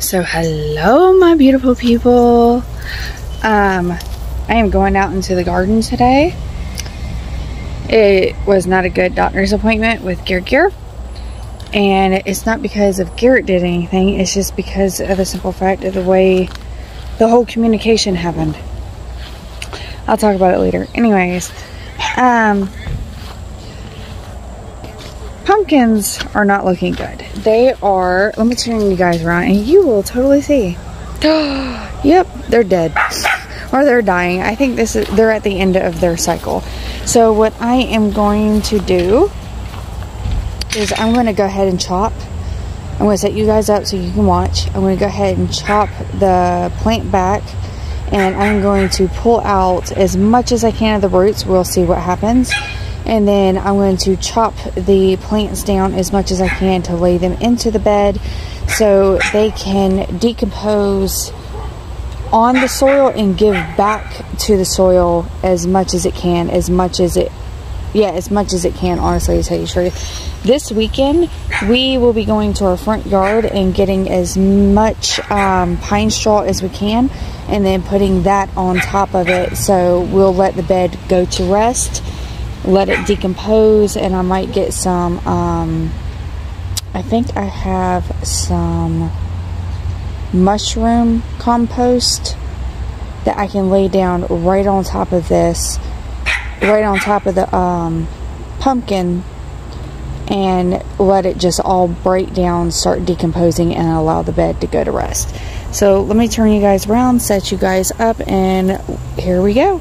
So hello my beautiful people. I am going out into the garden today. It was not a good doctor's appointment with Garrett, and it's not because of Garrett did anything, it's just because of the simple fact of the way the whole communication happened. I'll talk about it later. Anyways, pumpkins are not looking good. They are, let me turn you guys around and you will totally see. Yep, they're dead. Or they're dying. I think they're at the end of their cycle. So what I am going to do is I'm going to go ahead and chop. I'm going to set you guys up so you can watch. I'm going to go ahead and chop the plant back, and I'm going to pull out as much as I can of the roots. We'll see what happens. And then I'm going to chop the plants down as much as I can to lay them into the bed so they can decompose on the soil and give back to the soil as much as it can, as much as it can, honestly, to tell you the truth. This weekend we will be going to our front yard and getting as much pine straw as we can, and then putting that on top of it. So we'll let the bed go to rest, let it decompose, and I might get some I think I have some mushroom compost that I can lay down right on top of this, right on top of the pumpkin, and let it just all break down, start decomposing, and allow the bed to go to rest. So let me turn you guys around, set you guys up, and here we go.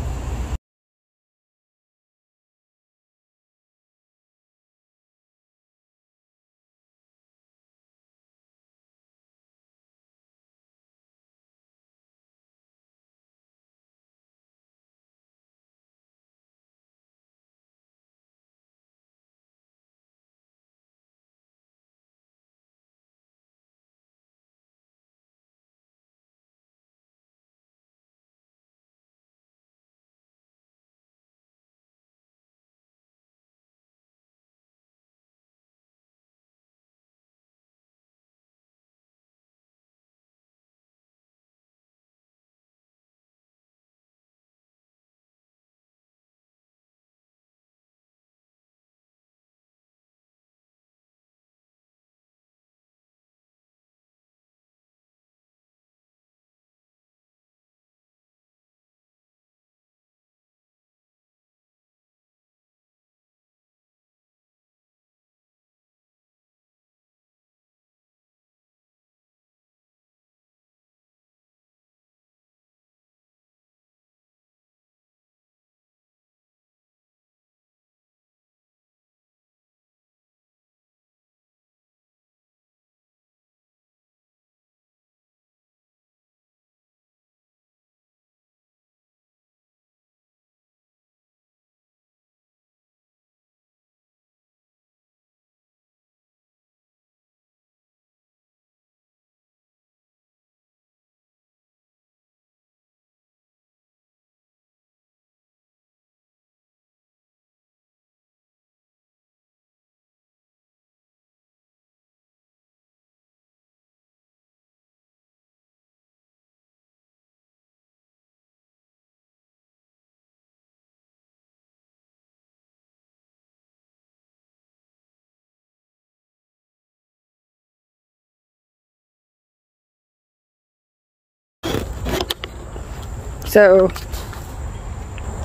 So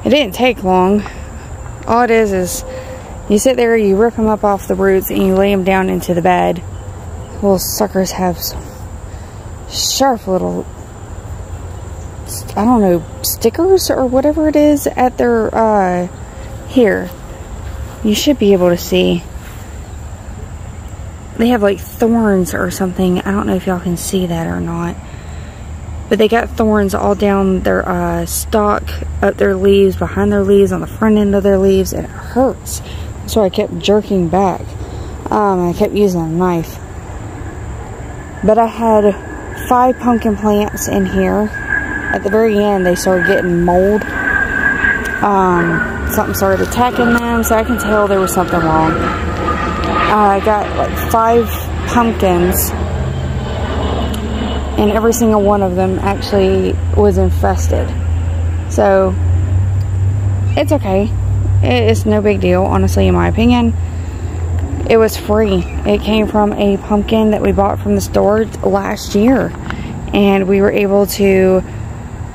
it didn't take long. All it is you sit there, you rip them up off the roots, and you lay them down into the bed. Little suckers have some sharp little, I don't know, stickers or whatever it is at their, here. You should be able to see. They have like thorns or something. I don't know if y'all can see that or not. But they got thorns all down their stalk, up their leaves, behind their leaves, on the front end of their leaves, and it hurts. So I kept jerking back. I kept using a knife. But I had 5 pumpkin plants in here. At the very end, they started getting mold. Something started attacking them, so I can tell there was something wrong. I got like 5 pumpkins. and every single one of them actually was infested. So it's okay. It's no big deal, honestly, in my opinion. It was free. It came from a pumpkin that we bought from the store last year, and we were able to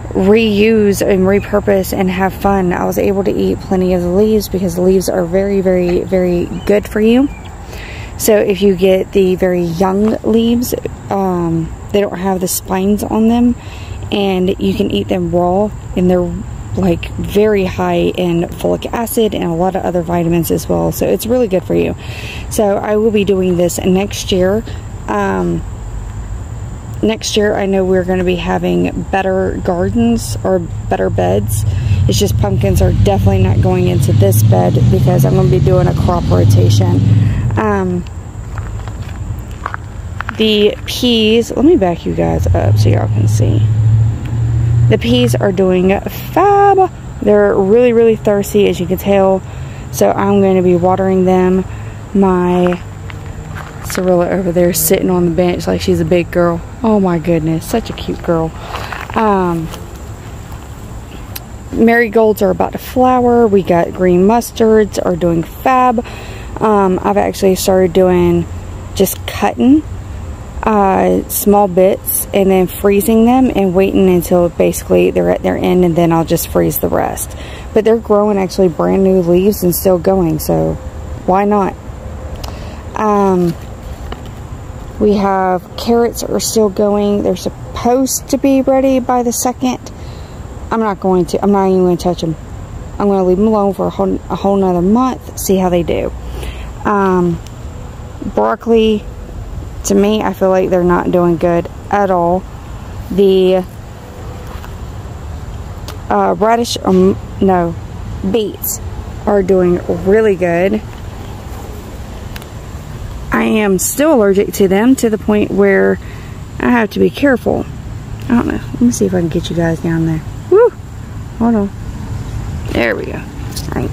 reuse and repurpose and have fun. I was able to eat plenty of the leaves because the leaves are very, very, very good for you. So if you get the very young leaves, they don't have the spines on them, and you can eat them raw, and they're like very high in folic acid and a lot of other vitamins as well. So it's really good for you. So I will be doing this next year. Next year I know we're going to be having better gardens or better beds. It's just pumpkins are definitely not going into this bed because I'm going to be doing a crop rotation. The peas, let me back you guys up so y'all can see. The peas are doing fab. They're really, really thirsty, as you can tell. So I'm going to be watering them. My Cirilla over there sitting on the bench like she's a big girl. Oh my goodness, such a cute girl. Marigolds are about to flower. We got green mustards are doing fab. I've actually started doing just cutting small bits and then freezing them and waiting until basically they're at their end, and then I'll just freeze the rest. But they're growing actually brand new leaves and still going, so why not? We have carrots are still going. They're supposed to be ready by the 2nd. I'm not even going to touch them. I'm going to leave them alone for a whole nother month, see how they do. Broccoli, to me, I feel like they're not doing good at all. The radish, no, beets are doing really good. I am still allergic to them to the point where I have to be careful. I don't know. Let me see if I can get you guys down there. Woo! Hold on. There we go. All right.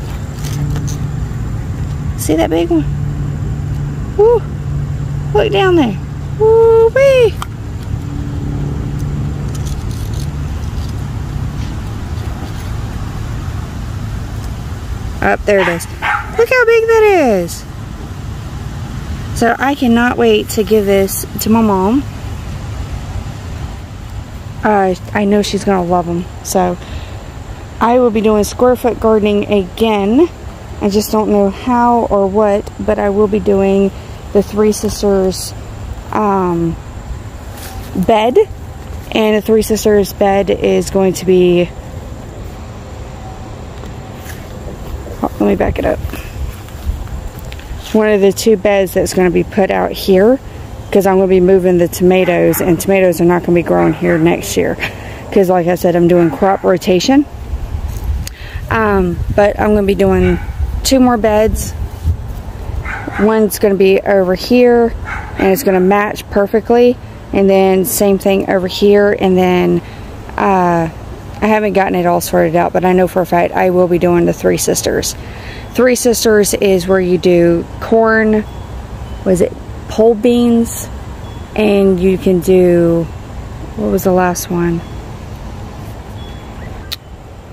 See that big one? Woo! Look down there. Woo-wee! Up there it is. Look how big that is. So I cannot wait to give this to my mom. I know she's going to love them. So I will be doing square foot gardening again. I just don't know how or what, but I will be doing the Three Sisters bed. And the Three Sisters bed is going to be... Oh, let me back it up. One of the two beds that's going to be put out here, because I'm going to be moving the tomatoes, and tomatoes are not going to be growing here next year because, like I said, I'm doing crop rotation. But I'm going to be doing 2 more beds. One's going to be over here, and it's going to match perfectly, and then same thing over here. And then I haven't gotten it all sorted out, but I know for a fact I will be doing the Three Sisters. Three Sisters is where you do corn, was it pole beans, and you can do, what was the last one?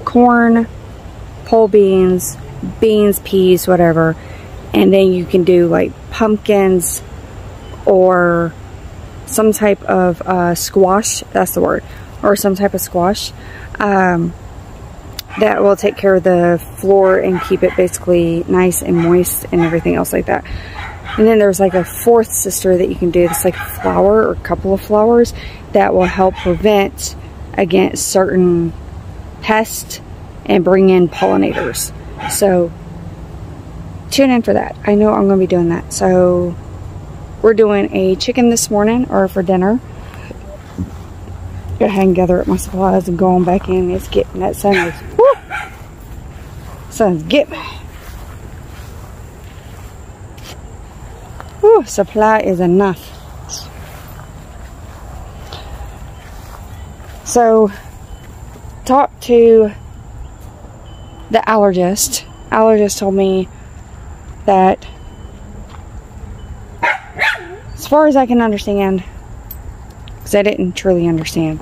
Corn, pole beans, beans, peas, whatever. And then you can do like pumpkins or some type of squash, that's the word, or some type of squash. That will take care of the floor and keep it basically nice and moist and everything else like that. And then there's like a 4th sister that you can do. It's like a flower or a couple of flowers that will help prevent against certain pests and bring in pollinators. So tune in for that. I know I'm going to be doing that. So we're doing a chicken this morning, or for dinner. Go ahead and gather up my supplies and go on back in. It's getting, that sun is, whoo! Sun's getting me. Whew, supply is enough. So, talk to the allergist. Allergist told me that, as far as I can understand, because I didn't truly understand.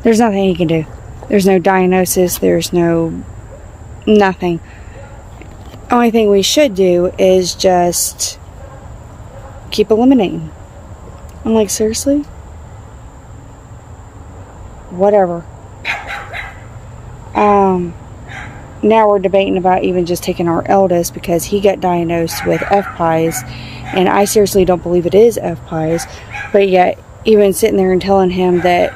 There's nothing he can do. There's no diagnosis. There's no nothing. Only thing we should do is just keep eliminating. I'm like, seriously? Whatever. Now we're debating about even just taking our eldest because he got diagnosed with FPIES, and I seriously don't believe it is FPIES, but yet even sitting there and telling him that,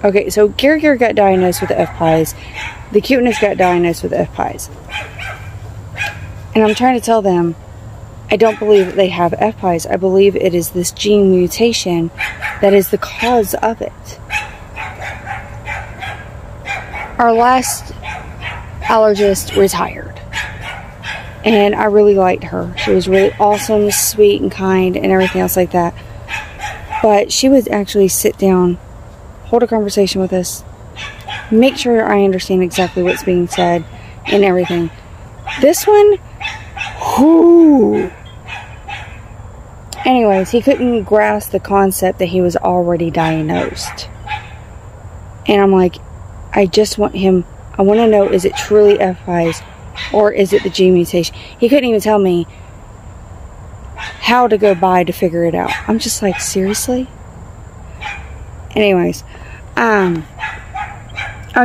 okay, so Gary got diagnosed with FPIES, the cuteness got diagnosed with FPIES, and I'm trying to tell them I don't believe that they have FPIES. I believe it is this gene mutation that is the cause of it. Our last allergist retired, and I really liked her. She was really awesome, sweet, and kind, and everything else like that. But she would actually sit down, hold a conversation with us, make sure I understand exactly what's being said, and everything. This one, whoo. Anyways, he couldn't grasp the concept that he was already diagnosed. And I'm like, I just want him, I want to know, is it truly FPIES or is it the gene mutation? He couldn't even tell me how to go by to figure it out. I'm just like, seriously? Anyways, I'll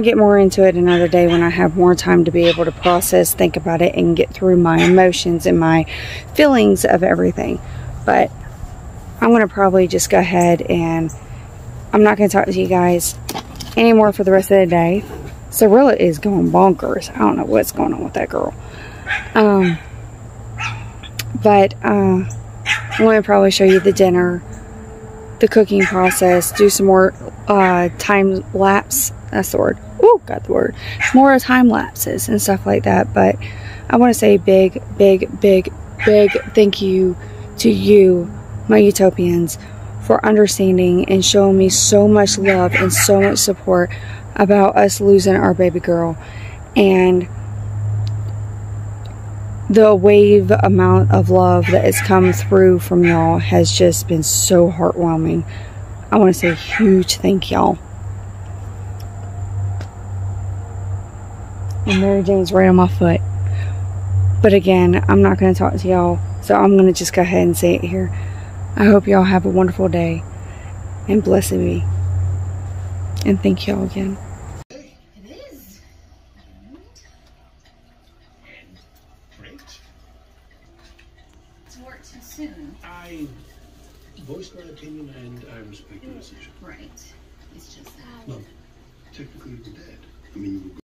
get more into it another day when I have more time to be able to process, think about it, and get through my emotions and my feelings of everything. But I'm going to probably just go ahead and I'm not going to talk to you guys anymore for the rest of the day. Cirilla is going bonkers. I don't know what's going on with that girl. But I'm going to probably show you the dinner, the cooking process, do some more time lapse. That's the word. Ooh, got the word. More time lapses and stuff like that. But I want to say big thank you to you, my Utopians, for understanding and showing me so much love and so much support about us losing our baby girl. And the wave amount of love that has come through from y'all has just been so heartwarming. I want to say a huge thank y'all. And Mary Jane's right on my foot. But again, I'm not going to talk to y'all, so I'm going to just go ahead and say it here. I hope y'all have a wonderful day, and blessed be. And thank y'all again. It is. Great. To work too soon. I voiced my opinion and I respect your decision. Right. It's just that. Well, technically we're dead. I mean,